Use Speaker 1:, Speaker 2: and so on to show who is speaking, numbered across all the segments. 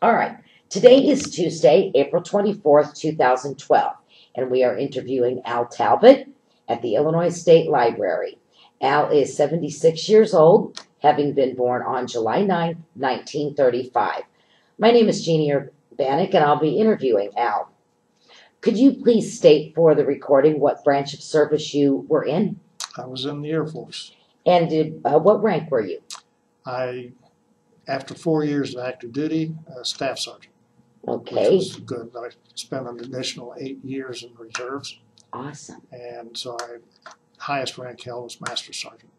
Speaker 1: All right. Today is Tuesday, April 24th, 2012, and we are interviewing Al Talbott at the Illinois State Library. Al is 76 years old, having been born on July 9th, 1935. My name is Jeannie Urbanik, and I'll be interviewing Al. Could you please state for the recording what branch of service you were in?
Speaker 2: I was in the Air Force.
Speaker 1: And what rank were you?
Speaker 2: After 4 years of active duty, staff sergeant.
Speaker 1: Okay.
Speaker 2: Which was good. I spent an additional 8 years in reserves.
Speaker 1: Awesome.
Speaker 2: And so highest rank held was master sergeant.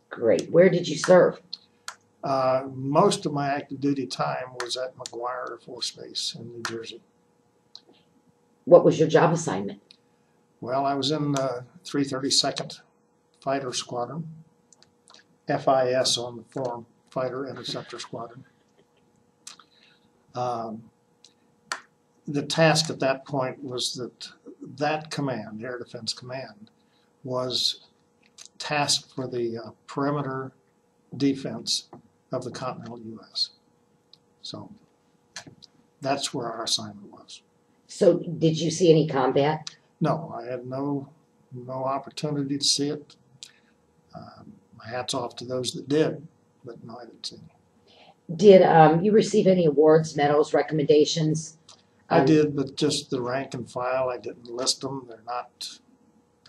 Speaker 1: Great. Where did you serve?
Speaker 2: Most of my active duty time was at McGuire Air Force Base in New Jersey.
Speaker 1: What was your job assignment?
Speaker 2: Well, I was in the 332nd Fighter Squadron, FIS on the form, Fighter Interceptor Squadron. The task at that point was that command, Air Defense Command, was tasked for the perimeter defense of the continental U.S. So that's where our assignment was.
Speaker 1: So did you see any combat?
Speaker 2: No, I had no opportunity to see it. My hat's off to those that did, but no, I didn't see any.
Speaker 1: Did you receive any awards, medals, recommendations?
Speaker 2: I did, but just the rank and file. I didn't list them.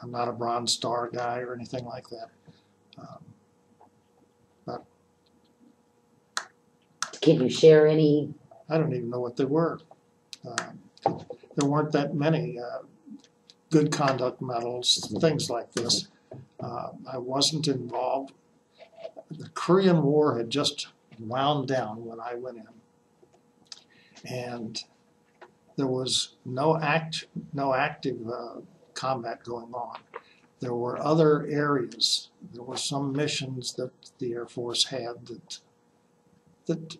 Speaker 2: I'm not a Bronze Star guy or anything like that. But
Speaker 1: can you share any?
Speaker 2: I don't even know what they were. There weren't that many good conduct medals, things like this. I wasn't involved. The Korean War had just wound down when I went in, and there was no active combat going on. There were other areas. There were some missions that the Air Force had that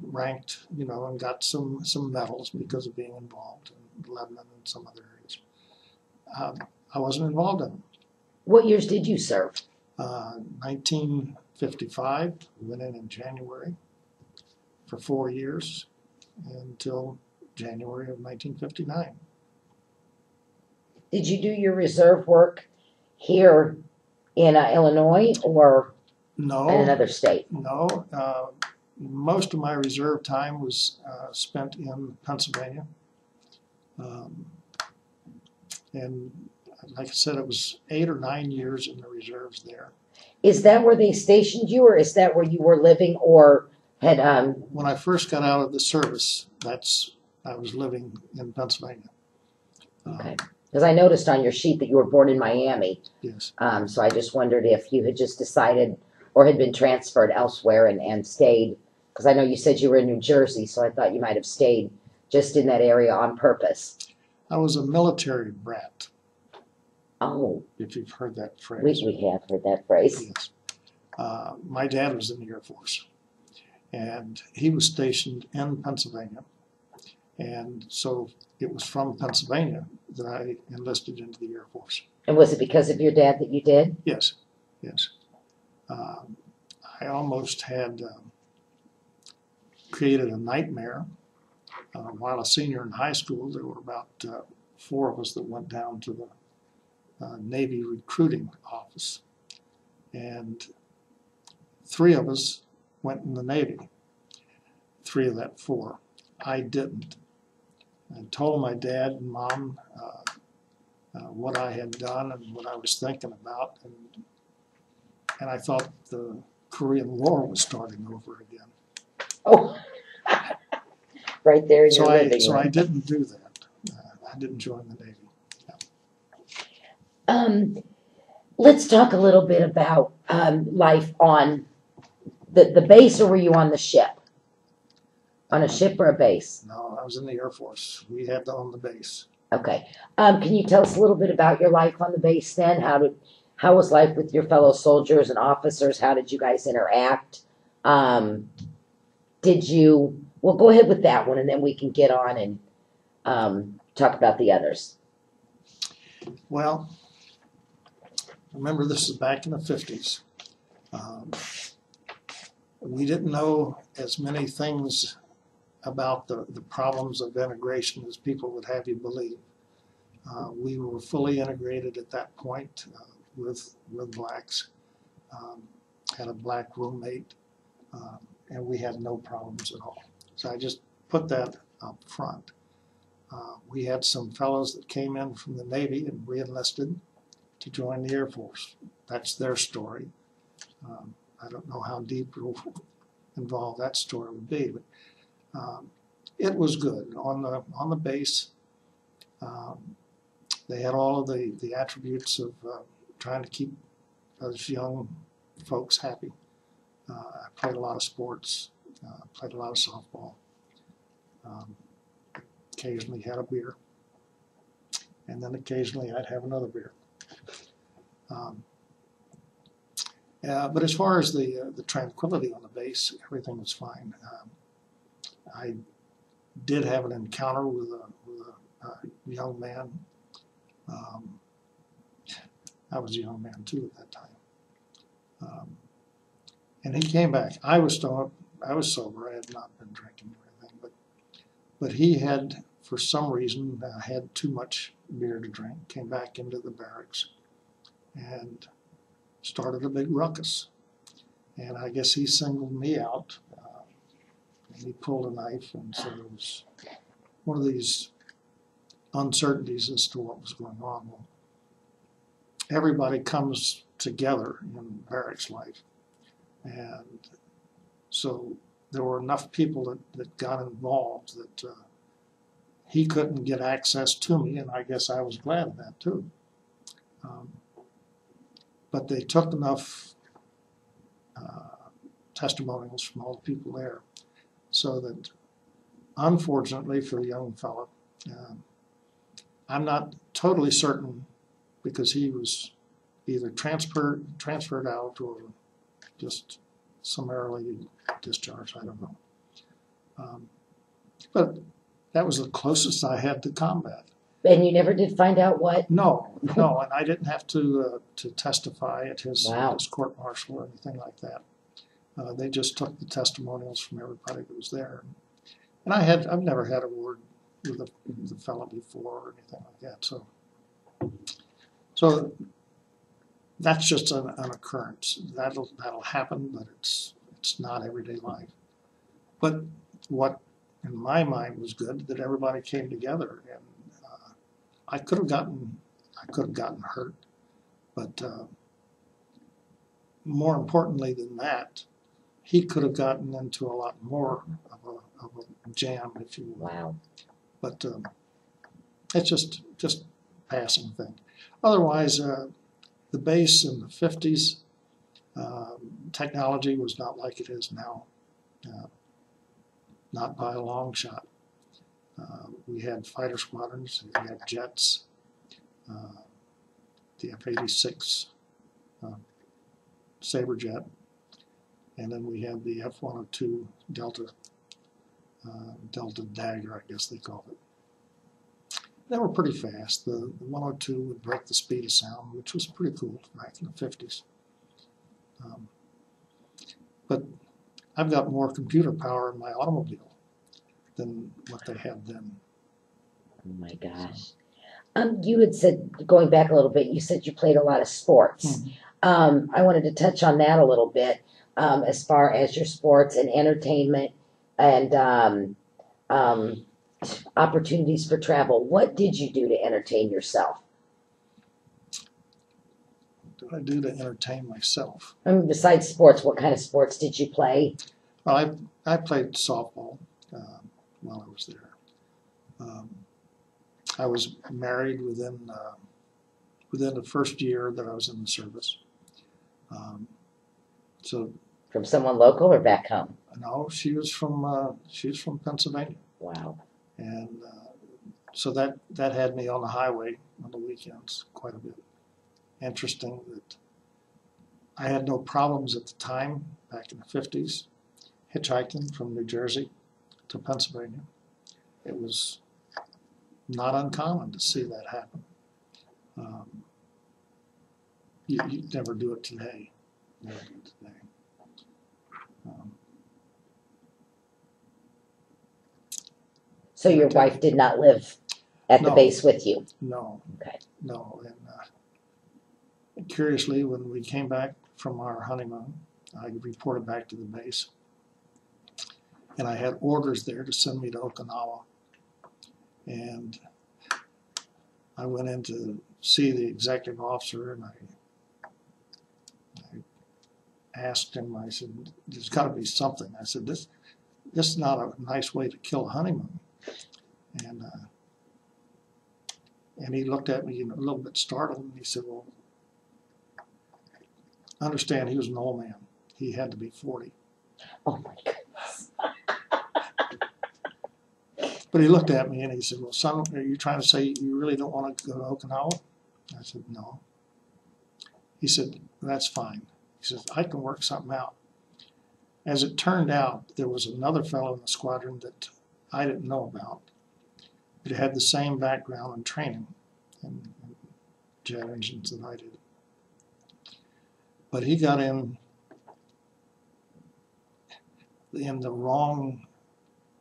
Speaker 2: ranked, and got some medals because of being involved in Lebanon and some other areas. I wasn't involved in them.
Speaker 1: What years did you serve?
Speaker 2: 1955, went in January for 4 years until January of 1959.
Speaker 1: Did you do your reserve work here in Illinois or in another state?
Speaker 2: No. Most of my reserve time was spent in Pennsylvania. And like I said, it was 8 or 9 years in the reserves there.
Speaker 1: Is that where they stationed you, or is that where you were living, or had?
Speaker 2: When I first got out of the service, I was living in Pennsylvania.
Speaker 1: Okay, because I noticed on your sheet that you were born in Miami.
Speaker 2: Yes.
Speaker 1: So I just wondered if you had just decided or had been transferred elsewhere and stayed, because I know you said you were in New Jersey, so I thought you might have stayed just in that area on purpose.
Speaker 2: I was a military brat.
Speaker 1: Oh.
Speaker 2: If you've heard that phrase.
Speaker 1: We have heard that phrase.
Speaker 2: Yes. My dad was in the Air Force, and he was stationed in Pennsylvania. And so it was from Pennsylvania that I enlisted into the Air Force.
Speaker 1: And was it because of your dad that you did?
Speaker 2: Yes, yes. I almost had created a nightmare. While a senior in high school, there were about 4 of us that went down to the Navy recruiting office. And 3 of us went in the Navy. 3 of that 4. I didn't. I told my dad and mom what I had done and what I was thinking about, and I thought the Korean War was starting over again.
Speaker 1: Oh, right there in your living room.
Speaker 2: So I didn't do that. I didn't join the Navy.
Speaker 1: Yeah. Let's talk a little bit about life on the base, or were you on the ship? On a ship or a base?
Speaker 2: No, I was in the Air Force. We had to own the base.
Speaker 1: Okay. Can you tell us a little bit about your life on the base then? How was life with your fellow soldiers and officers? How did you guys interact? Well, go ahead with that one, and then we can get on and talk about the others.
Speaker 2: Well, remember, this is back in the 50s. We didn't know as many things about the problems of integration as people would have you believe. We were fully integrated at that point with blacks. Had a black roommate, and we had no problems at all. So I just put that up front. We had some fellows that came in from the Navy and re-enlisted to join the Air Force. That's their story. I don't know how deep or involved that story would be, but it was good. On the base, they had all of the attributes of trying to keep those young folks happy. I played a lot of sports, played a lot of softball, occasionally had a beer, and then occasionally I'd have another beer. But as far as the tranquility on the base, everything was fine. I did have an encounter with a young man. I was a young man too at that time. And he came back. I was sober. I had not been drinking or anything, but he had, for some reason, had too much beer to drink. Came back into the barracks and started a big ruckus. And I guess he singled me out. And he pulled a knife, and so it was one of these uncertainties as to what was going on. Well, everybody comes together in barracks life. And so there were enough people that got involved that he couldn't get access to me, and I guess I was glad of that too. But they took enough testimonials from all the people there so that, unfortunately for the young fellow, I'm not totally certain because he was either transferred out or just summarily discharged. I don't know. But that was the closest I had to combat.
Speaker 1: And you never did find out what?
Speaker 2: No, and I didn't have to testify at his court martial or anything like that. They just took the testimonials from everybody that was there. And I've never had a word with the fellow before or anything like that. So that's just an occurrence. That'll happen, but it's not everyday life. But what in my mind was good that everybody came together, and I could have gotten hurt, but more importantly than that, he could have gotten into a lot more of a jam, if you will.
Speaker 1: Wow.
Speaker 2: But it's just passing thing. Otherwise, the base in the 50s, technology was not like it is now, not by a long shot. We had fighter squadrons, we had jets, the F-86 Sabre jet, and then we had the F-102 Delta Dagger, I guess they called it. They were pretty fast. The 102 would break the speed of sound, which was pretty cool back in the 50s. But I've got more computer power in my automobile than what they had then.
Speaker 1: Oh my gosh. You had said, going back a little bit, you said you played a lot of sports. I wanted to touch on that a little bit, as far as your sports and entertainment and opportunities for travel. What did you do to entertain yourself?
Speaker 2: What did I do to entertain myself?
Speaker 1: I mean, besides sports, what kind of sports did you play?
Speaker 2: Well, I played softball while I was there. I was married within the first year that I was in the service. So
Speaker 1: from someone local or back home?
Speaker 2: No, she was from Pennsylvania.
Speaker 1: Wow.
Speaker 2: And so that had me on the highway on the weekends quite a bit. Interesting that I had no problems at the time, back in the 50s, hitchhiking from New Jersey to Pennsylvania. It was not uncommon to see that happen. You'd never do it today. Never do it today.
Speaker 1: So your wife did not live at the
Speaker 2: No.
Speaker 1: base with you?
Speaker 2: No.
Speaker 1: Okay.
Speaker 2: No. And curiously, when we came back from our honeymoon, I reported back to the base, and I had orders there to send me to Okinawa. And I went in to see the executive officer, and I asked him, I said, there's got to be something. I said, this is not a nice way to kill a honeymoon. And he looked at me a little bit startled, and he said, well, understand he was an old man. He had to be 40.
Speaker 1: Oh my goodness.
Speaker 2: But he looked at me and he said, well, son, are you trying to say you really don't want to go to Okinawa? I said, no. He said, that's fine. He says, I can work something out. As it turned out, there was another fellow in the squadron that I didn't know about. It had the same background and training in jet engines that I did. But he got in the wrong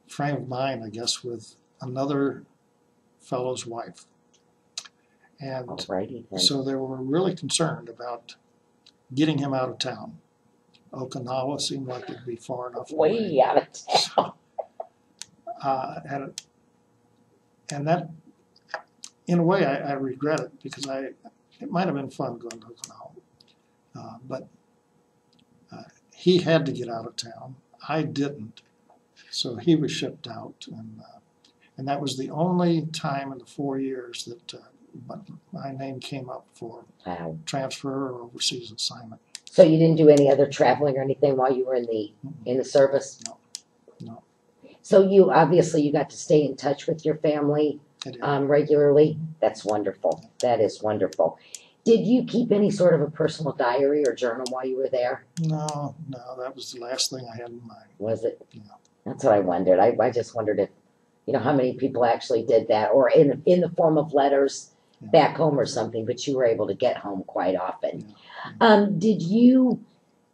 Speaker 2: frame of mind, I guess, with another fellow's wife. And
Speaker 1: Alrighty then.
Speaker 2: so they were really concerned about getting him out of town. Okinawa seemed like it'd be far enough away.
Speaker 1: Way out of town.
Speaker 2: And that, in a way, I regret it, because it might have been fun going to Okinawa. But he had to get out of town. I didn't. So he was shipped out. And that was the only time in the 4 years that my name came up for transfer or overseas assignment.
Speaker 1: So you didn't do any other traveling or anything while you were in the service?
Speaker 2: No.
Speaker 1: So you obviously you got to stay in touch with your family regularly. That's wonderful. That is wonderful. Did you keep any sort of a personal diary or journal while you were there?
Speaker 2: No, that was the last thing I had in mind.
Speaker 1: Was it?
Speaker 2: Yeah.
Speaker 1: That's what I wondered. I just wondered if, how many people actually did that, or in the form of letters back home or something, but you were able to get home quite often.
Speaker 2: Yeah.
Speaker 1: Did you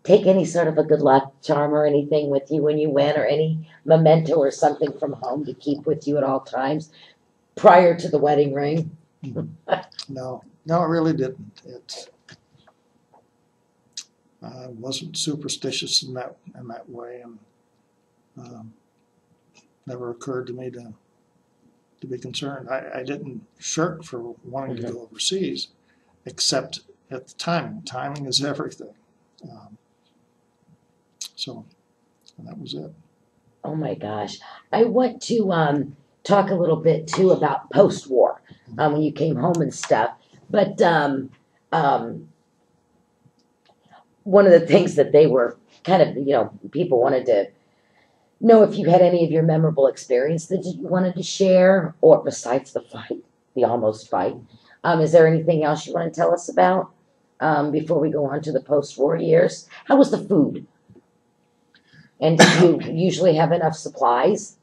Speaker 1: take any sort of a good luck charm or anything with you when you went, or any memento or something from home to keep with you at all times prior to the wedding ring?
Speaker 2: No, I really didn't. I wasn't superstitious in that way, and never occurred to me to be concerned. I didn't shirk for wanting to go overseas, except at the timing. Timing is everything. So that was it.
Speaker 1: Oh my gosh. I want to talk a little bit too about post-war, when you came home and stuff. But one of the things that they were kind of, people wanted to know if you had any of your memorable experience that you wanted to share, or besides the fight, the almost fight. Is there anything else you want to tell us about before we go on to the post-war years? How was the food? And did you usually have enough supplies?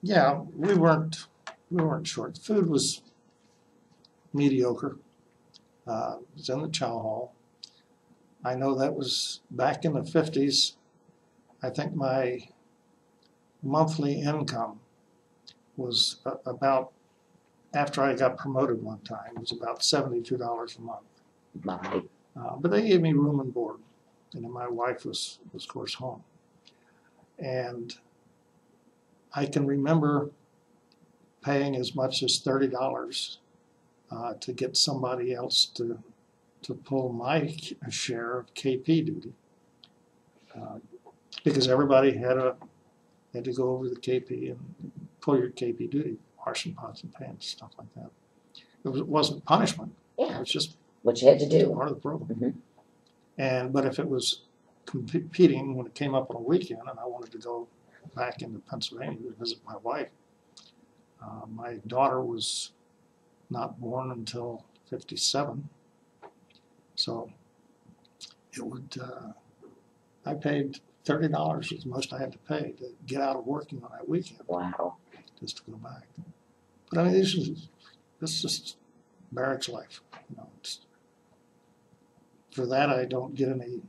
Speaker 2: Yeah, we weren't short. The food was mediocre. It was in the chow hall. I know that was back in the 50s. I think my monthly income was about, after I got promoted one time, it was about $72 a month.
Speaker 1: My.
Speaker 2: But they gave me room and board, and then my wife was of course home. And I can remember paying as much as $30 to get somebody else to pull my share of KP duty, because everybody had to go over the KP and pull your KP duty, washing pots and pans, stuff like that. It wasn't punishment.
Speaker 1: Yeah.
Speaker 2: It was just
Speaker 1: what you had to do.
Speaker 2: part of the program. But if it was competing, when it came up on a weekend and I wanted to go back into Pennsylvania to visit my wife, my daughter was not born until 57, so it would. I paid $30 was the most I had to pay to get out of working on that weekend.
Speaker 1: Wow.
Speaker 2: Just to go back. But I mean, this is just barracks life. For that, I don't get any.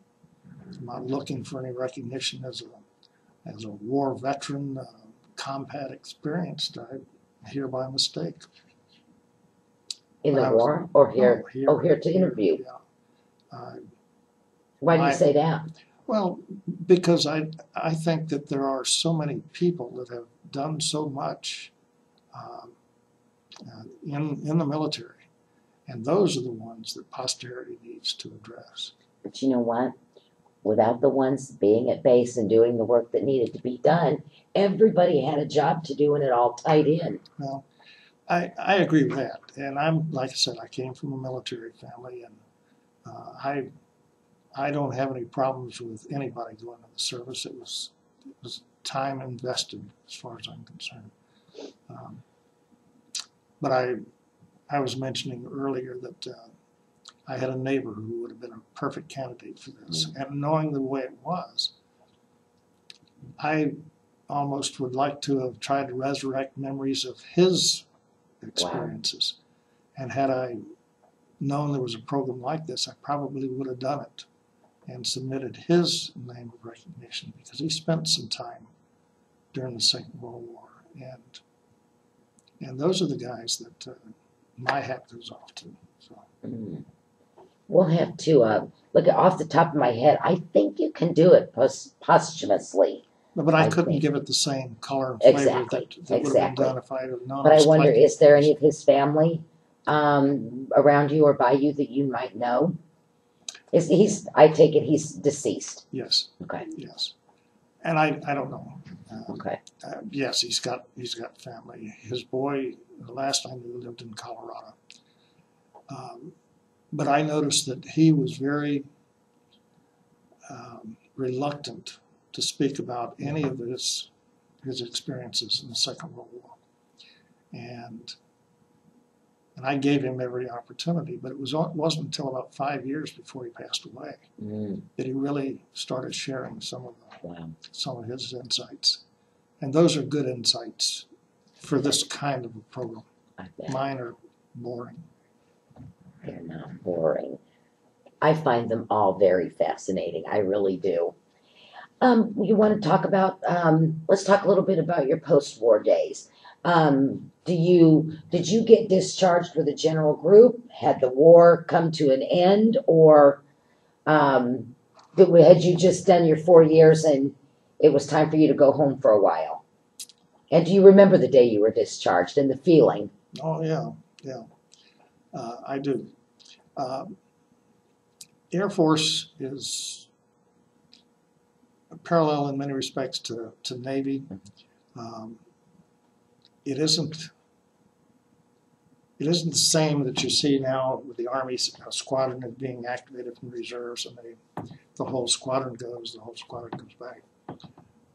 Speaker 2: I'm not looking for any recognition as a war veteran, combat experienced. I here by mistake.
Speaker 1: In
Speaker 2: When
Speaker 1: the
Speaker 2: I was-
Speaker 1: war or here?
Speaker 2: No,
Speaker 1: Oh, here to interview.
Speaker 2: Yeah.
Speaker 1: Why do you
Speaker 2: I-
Speaker 1: say that?
Speaker 2: Well, because I think that there are so many people that have done so much in the military, and those are the ones that posterity needs to address.
Speaker 1: But you know what? Without the ones being at base and doing the work that needed to be done, everybody had a job to do and it all tied in.
Speaker 2: Well, I agree with that, and I'm like I said, I came from a military family, and I don't have any problems with anybody going to the service. It was time invested as far as I'm concerned. But I was mentioning earlier that I had a neighbor who would have been a perfect candidate for this. And knowing the way it was, I almost would like to have tried to resurrect memories of his experiences. Wow. And had I known there was a program like this, I probably would have done it and submitted his name of recognition, because he spent some time during the Second World War. And those are the guys that my hat goes off to. So.
Speaker 1: We'll have to look at off the top of my head. I think you can do it posthumously.
Speaker 2: But I couldn't give it the same color and flavor that would have been done if I had known.
Speaker 1: But I wonder, is there any of his family around you or by you that you might know? I take it he's deceased.
Speaker 2: Yes.
Speaker 1: Okay.
Speaker 2: Yes. And I don't know.
Speaker 1: Okay.
Speaker 2: Yes, he's got family. His boy, the last I knew, lived in Colorado. But I noticed that he was very reluctant to speak about any of his experiences in the Second World War. And I gave him every opportunity, but it wasn't until about 5 years before he passed away that he really started sharing some of his insights. And those are good insights for this kind of a program. Mine are boring.
Speaker 1: They're not boring. I find them all very fascinating. I really do. You want to talk about, let's talk a little bit about your post-war days. Did you get discharged with a general group? Had the war come to an end, or had you just done your 4 years and it was time for you to go home for a while? And do you remember the day you were discharged and the feeling?
Speaker 2: Oh, yeah. I do. Air Force is parallel in many respects to Navy. It isn't the same that you see now with the Army squadron being activated from reserves, and the whole squadron goes back.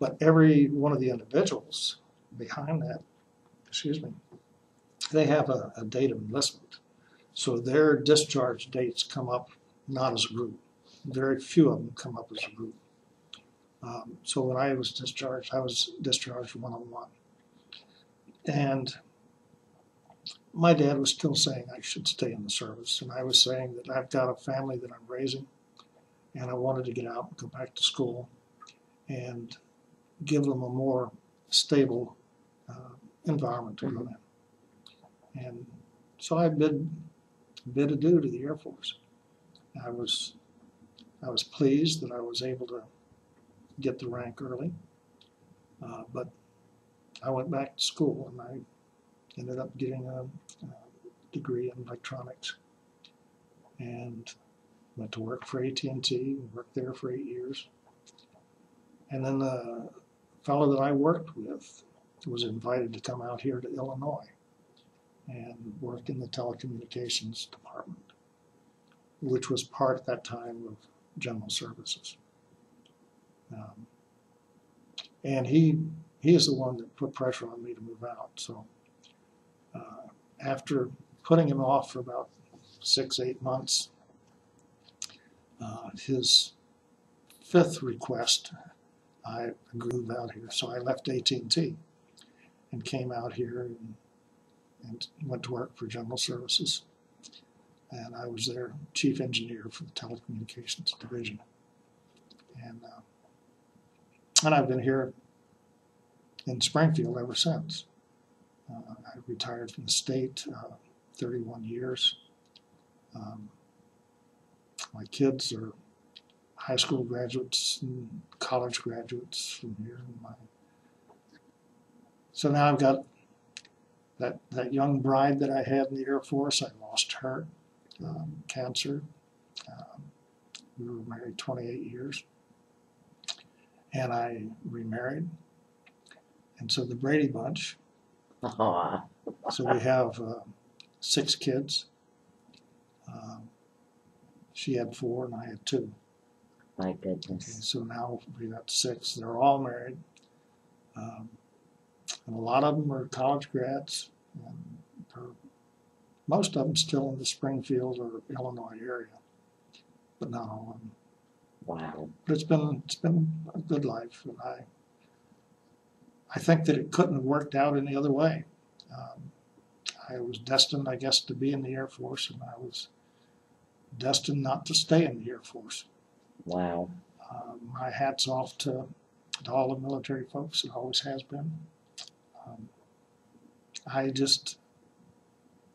Speaker 2: But every one of the individuals behind that, they have a date of enlistment. So their discharge dates come up not as a group. Very few of them come up as a group. So when I was discharged 101. And my dad was still saying I should stay in the service, and I was saying that I've got a family that I'm raising, and I wanted to get out and go back to school and give them a more stable environment to grow in. And so I bid adieu to the Air Force. I was pleased that I was able to get the rank early, but I went back to school, and I ended up getting a degree in electronics, and went to work for AT&T, worked there for 8 years. And then the fellow that I worked with was invited to come out here to Illinois and work in the telecommunications department, which was part at that time of general services. And he is the one that put pressure on me to move out. So after putting him off for about 6-8 months, his fifth request, I agreed out here. So I left AT&T and came out here and went to work for General Services. And I was their chief engineer for the telecommunications division. And I've been here in Springfield ever since. I retired from the state, 31 years. My kids are high school graduates and college graduates from here. So now I've got that young bride that I had in the Air Force. I lost her, cancer. We were married 28 years. And I remarried. And so the Brady Bunch.
Speaker 1: Aw.
Speaker 2: So we have 6 kids. She had 4 and I had 2.
Speaker 1: My
Speaker 2: Okay,
Speaker 1: goodness.
Speaker 2: so now we got 6. They're all married. And a lot of them are college grads. And most of them still in the Springfield or Illinois area, but not all of them.
Speaker 1: Wow.
Speaker 2: But it's been a good life, and I think that it couldn't have worked out any other way. I was destined, I guess, to be in the Air Force, and I was destined not to stay in the Air Force.
Speaker 1: Wow.
Speaker 2: My hat's off to all the military folks. It always has been. I just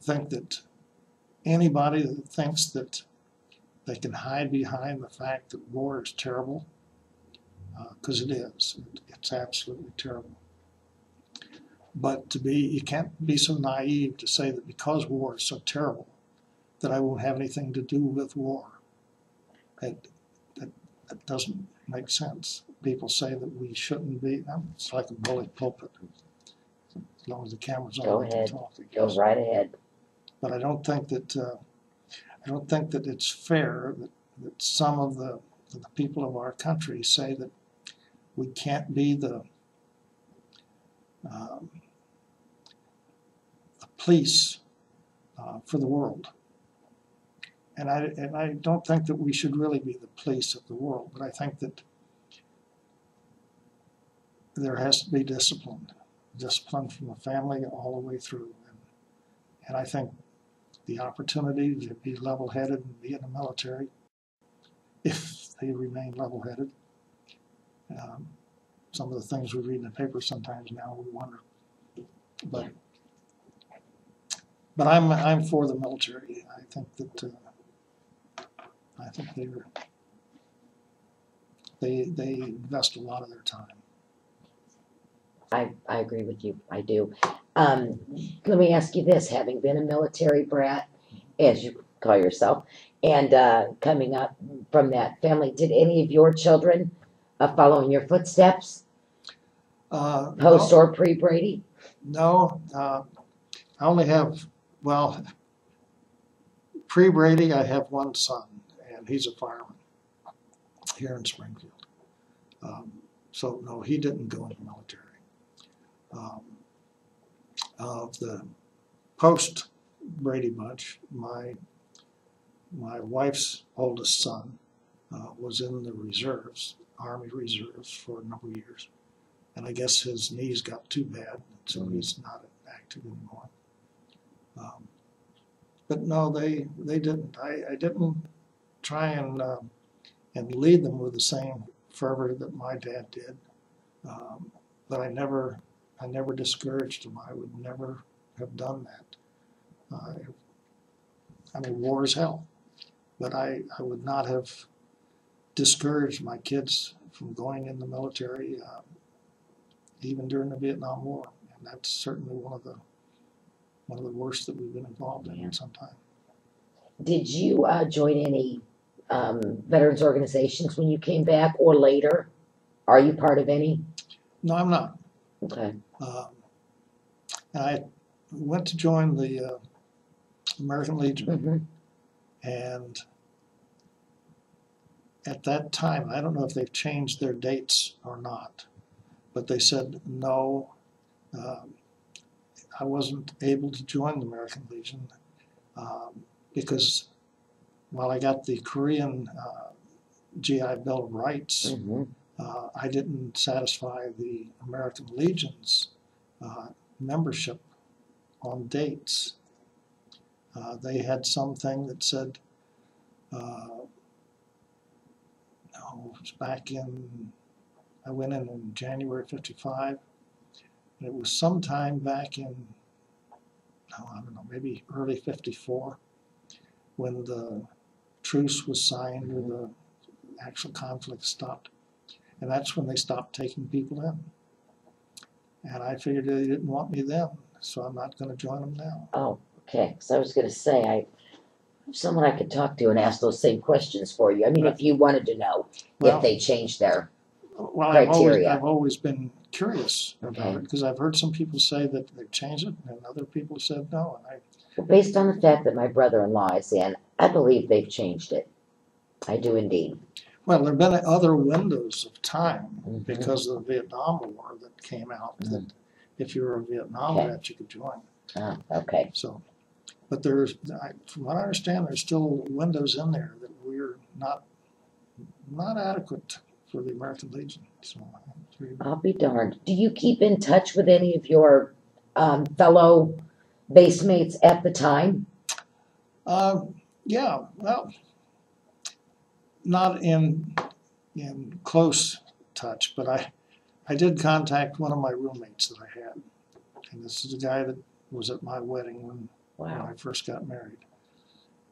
Speaker 2: think that anybody that thinks that they can hide behind the fact that war is terrible, because it is. It's absolutely terrible. But you can't be so naive to say that because war is so terrible, that I won't have anything to do with war. That doesn't make sense. People say that we shouldn't be. It's like a bully pulpit. As long as the camera's on,
Speaker 1: Go
Speaker 2: they can
Speaker 1: ahead.
Speaker 2: talk.
Speaker 1: Go right ahead.
Speaker 2: But I don't think that it's fair that some of the people of our country say that we can't be the police for the world. And I don't think that we should really be the police of the world, but I think that there has to be discipline from the family all the way through. And I think the opportunity to be level-headed and be in the military, if they remain level-headed. Some of the things we read in the paper sometimes now we wonder. But I'm for the military. I think that they invest a lot of their time.
Speaker 1: I agree with you. I do. Let me ask you this: having been a military brat, as you call yourself, and coming up from that family, did any of your children follow in your footsteps, post or pre-Brady?
Speaker 2: No, I only have, well, pre-Brady, I have one son, and he's a fireman here in Springfield. So no, he didn't go in the military. Of the post-Brady Bunch, my wife's oldest son was in the reserves, Army Reserves, for a number of years. And I guess his knees got too bad, so he's not active anymore. But no, they didn't. I didn't try and lead them with the same fervor that my dad did. But I never discouraged them. I would never have done that. I mean, war is hell. But I would not have discouraged my kids from going in the military, even during the Vietnam War. And that's certainly one of the worst that we've been involved in some time.
Speaker 1: Did you join any veterans organizations when you came back or later? Are you part of any?
Speaker 2: No, I'm not.
Speaker 1: Okay.
Speaker 2: I went to join the American Legion, and at that time, I don't know if they've changed their dates or not, but they said no, I wasn't able to join the American Legion because while I got the Korean GI Bill of Rights, I didn't satisfy the American Legion's membership on dates. They had something that said, it was back in, I went in January '55, it was sometime back in, I don't know, maybe early '54, when the truce was signed or the actual conflict stopped. And that's when they stopped taking people in. And I figured they didn't want me then, so I'm not going to join them now.
Speaker 1: Oh, okay. Because I was going to say, I have someone I could talk to and ask those same questions for you. I mean, if you wanted to know if they changed their criteria.
Speaker 2: I've always been curious about
Speaker 1: Okay.
Speaker 2: it, because I've heard some people say that they've changed it, and other people said no. And
Speaker 1: Well, based on the fact that my brother-in-law is in, I believe they've changed it. I do indeed.
Speaker 2: well, there have been other windows of time
Speaker 1: Mhm.
Speaker 2: because of the Vietnam War that came out, that if you were a Vietnam
Speaker 1: Okay.
Speaker 2: vet, you could join.
Speaker 1: Okay.
Speaker 2: So, but from what I understand, there's still windows in there that we're not adequate for the American Legion. So,
Speaker 1: I'll be darned. Do you keep in touch with any of your fellow basemates at the time?
Speaker 2: yeah, well, not in close touch, but I did contact one of my roommates that I had, and this is the guy that was at my wedding when I first got married.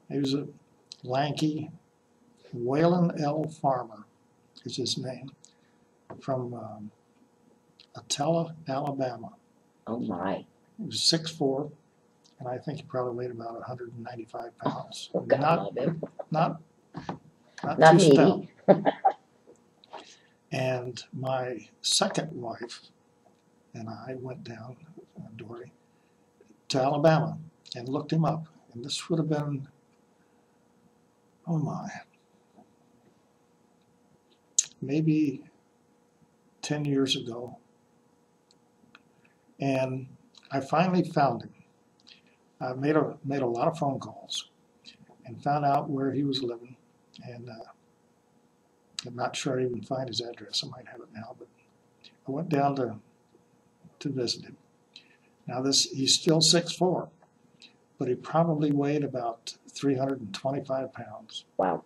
Speaker 2: He was a lanky Waylon L. Farmer, is his name, from Atella, Alabama.
Speaker 1: Oh my.
Speaker 2: He was 6'4", and I think he probably weighed about 195 pounds.
Speaker 1: Oh, God love him.
Speaker 2: Not
Speaker 1: Not
Speaker 2: too stout.
Speaker 1: needy.
Speaker 2: And my second wife and I went down, Dory, to Alabama and looked him up. And this would have been, oh my, maybe 10 years ago. And I finally found him. I made a lot of phone calls and found out where he was living. And I'm not sure I even find his address. I might have it now, but I went down to visit him. Now he's still 6'4", but he probably weighed about 325 pounds.
Speaker 1: Wow.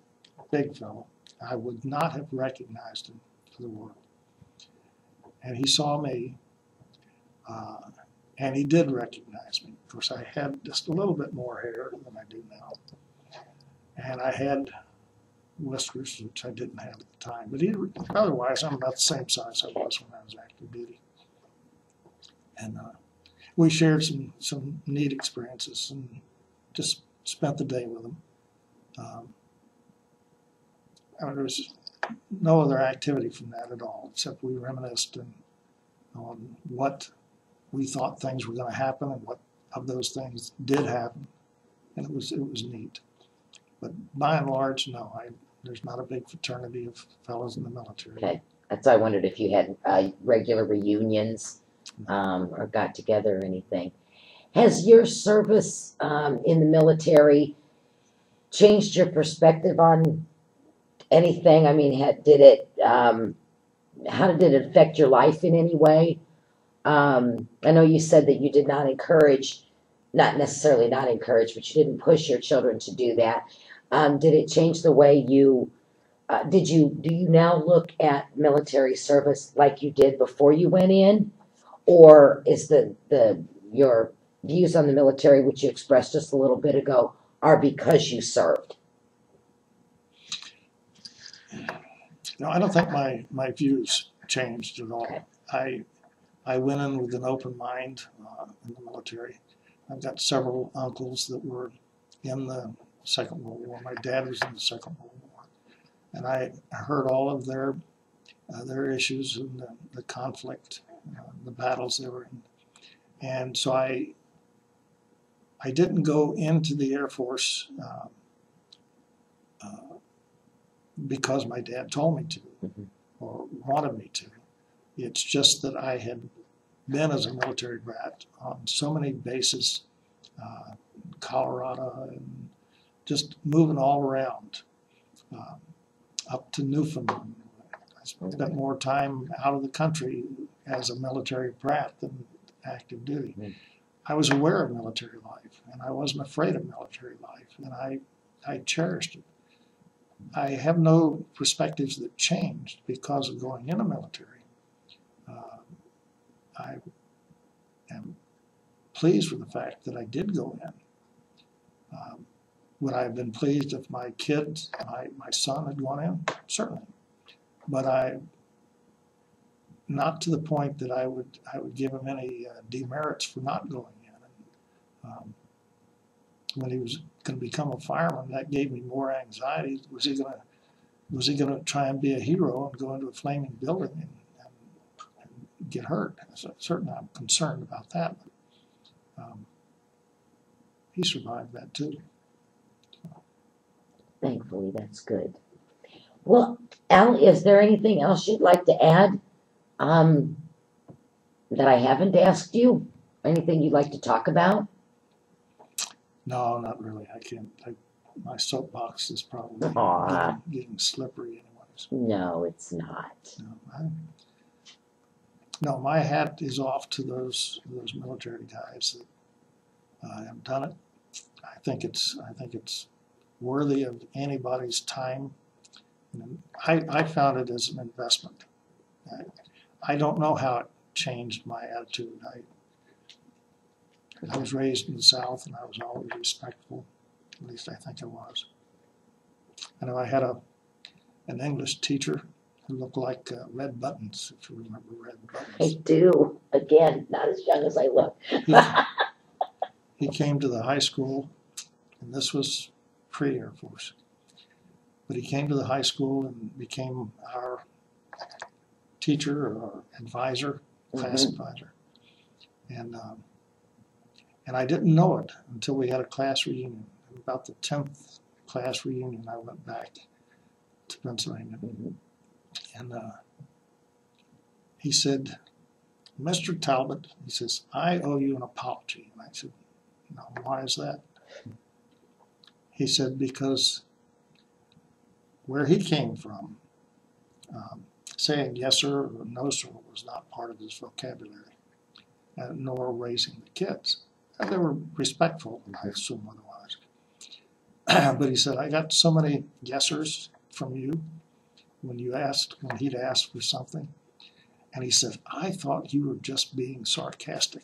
Speaker 2: Big fellow. I would not have recognized him for the world. And he saw me, and he did recognize me. Of course, I had just a little bit more hair than I do now. And I had whiskers, which I didn't have at the time. But otherwise, I'm about the same size I was when I was active duty. And we shared some neat experiences and just spent the day with him. There was no other activity from that at all, except we reminisced on what we thought things were going to happen and what of those things did happen, and it was neat. But by and large, no, there's not a big fraternity of fellows in the military.
Speaker 1: Okay. That's why I wondered if you had regular reunions or got together or anything. Has your service in the military changed your perspective on anything? I mean, how did it affect your life in any way? I know you said that you did not encourage, not necessarily not encourage, but you didn't push your children to do that. Did it change the way do you now look at military service like you did before you went in? Or is your views on the military, which you expressed just a little bit ago, are because you served?
Speaker 2: No, I don't think my views changed at all.
Speaker 1: Okay.
Speaker 2: I went in with an open mind in the military. I've got several uncles that were in the Second World War. My dad was in the Second World War. And I heard all of their issues and the conflict, the battles they were in. And so I didn't go into the Air Force because my dad told me to or wanted me to. It's just that I had been as a military brat on so many bases, Colorado, and just moving all around, up to Newfoundland. I spent more time out of the country as a military brat than active duty. I was aware of military life, and I wasn't afraid of military life, and I cherished it. I have no perspectives that changed because of going in the military. pleased with the fact that I did go in. Would I have been pleased if my kids, my son had gone in? Certainly. But not to the point that I would give him any demerits for not going in. When he was going to become a fireman, that gave me more anxiety. Was he going to try and be a hero and go into a flaming building and get hurt? So certainly, I'm concerned about that. But, he survived that too.
Speaker 1: Thankfully, that's good. Well, Al, is there anything else you'd like to add that I haven't asked you? Anything you'd like to talk about?
Speaker 2: No, not really. I can't. My soapbox is probably getting slippery anyways.
Speaker 1: No, it's not.
Speaker 2: No, my hat is off to those military guys that have done it. I think it's worthy of anybody's time. And I found it as an investment. I don't know how it changed my attitude. I was raised in the South, and I was always respectful. At least I think I was. I know I had an English teacher who looked like Red Buttons, if you remember Red Buttons.
Speaker 1: I do. Again, not as young as I look.
Speaker 2: He came to the high school, and this was pre-Air Force. But he came to the high school and became our teacher or advisor, class advisor. And I didn't know it until we had a class reunion. About the 10th class reunion, I went back to Pennsylvania. And he said, "Mr. Talbott," he says, "I owe you an apology." And I said, "No, why is that?" He said, "Because where he came from, saying yes sir or no sir was not part of his vocabulary, nor raising the kids. They were respectful, I assume otherwise. But he said, I got so many yesers from you when he'd asked for something. And he said, I thought you were just being sarcastic."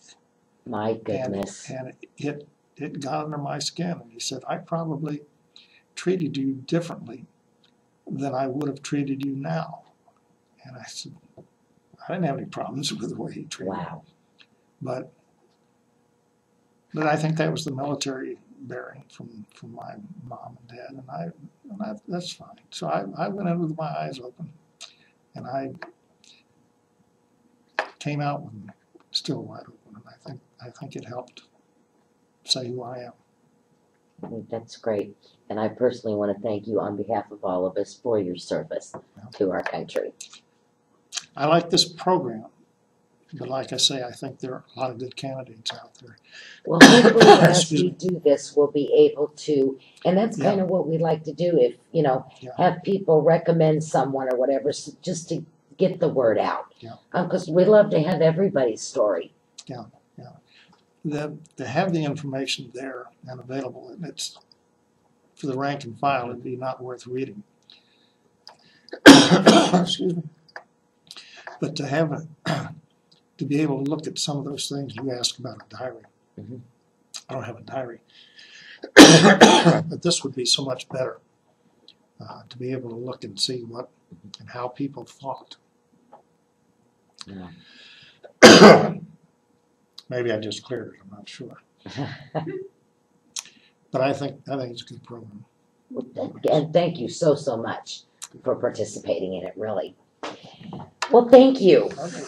Speaker 1: My goodness.
Speaker 2: And it got under my skin. And he said, I probably treated you differently than I would have treated you now. And I said, I didn't have any problems with the way he treated me. But I think that was the military bearing from my mom and dad, and that's fine. So I went in with my eyes open, and I came out with them still wide open, and I think it helped say who I am.
Speaker 1: I think that's great, and I personally want to thank you on behalf of all of us for your service to our country.
Speaker 2: I like this program. But like I say, I think there are a lot of good candidates out there.
Speaker 1: Well, hopefully as we do this, we'll be able to, and that's kind of what we like to do, if, have people recommend someone or whatever, so just to get the word out. Because we love to have everybody's story.
Speaker 2: To have the information there and available, and it's, for the rank and file, it'd be not worth reading. Excuse me. But to be able to look at some of those things, you asked about a diary. I don't have a diary. But this would be so much better to be able to look and see what and how people thought. Maybe I just cleared it, I'm not sure. But I think it's a good program.
Speaker 1: And thank you so much for participating in it, really. Well, thank you.
Speaker 2: Okay.